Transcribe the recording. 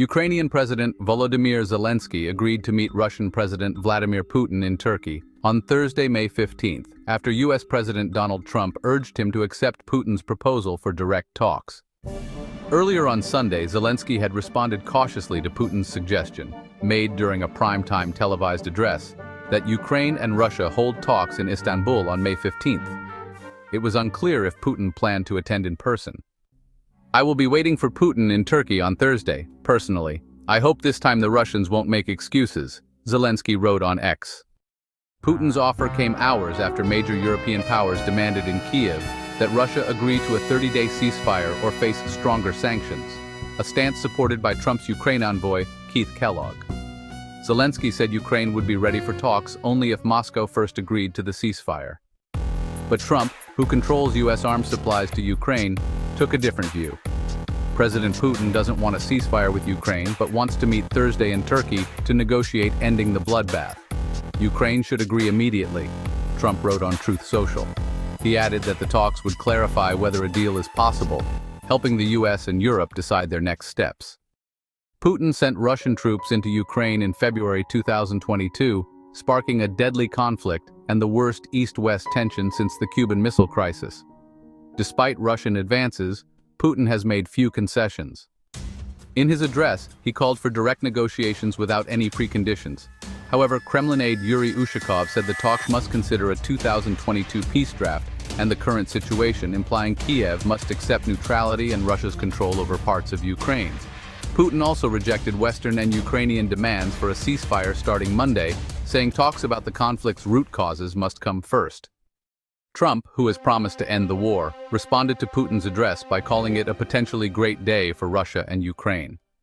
Ukrainian President Volodymyr Zelenskyy agreed to meet Russian President Vladimir Putin in Turkey on Thursday, May 15th, after U.S. President Donald Trump urged him to accept Putin's proposal for direct talks. Earlier on Sunday, Zelenskyy had responded cautiously to Putin's suggestion, made during a primetime televised address, that Ukraine and Russia hold talks in Istanbul on May 15th. It was unclear if Putin planned to attend in person. "I will be waiting for Putin in Turkey on Thursday, personally. I hope this time the Russians won't make excuses," Zelenskyy wrote on X. Putin's offer came hours after major European powers demanded in Kiev that Russia agree to a 30-day ceasefire or face stronger sanctions, a stance supported by Trump's Ukraine envoy, Keith Kellogg. Zelenskyy said Ukraine would be ready for talks only if Moscow first agreed to the ceasefire. But Trump, who controls U.S. arms supplies to Ukraine, took a different view. President Putin doesn't want a ceasefire with Ukraine but wants to meet Thursday in Turkey to negotiate ending the bloodbath. Ukraine should agree immediately, Trump wrote on Truth Social. He added that the talks would clarify whether a deal is possible, helping the U.S. and Europe decide their next steps. Putin sent Russian troops into Ukraine in February 2022, sparking a deadly conflict and the worst East-West tension since the Cuban Missile Crisis. Despite Russian advances, Putin has made few concessions. In his address, he called for direct negotiations without any preconditions. However, Kremlin aide Yuri Ushakov said the talks must consider a 2022 peace draft and the current situation, implying Kiev must accept neutrality and Russia's control over parts of Ukraine. Putin also rejected Western and Ukrainian demands for a ceasefire starting Monday, saying talks about the conflict's root causes must come first. Trump, who has promised to end the war, responded to Putin's address by calling it a potentially great day for Russia and Ukraine.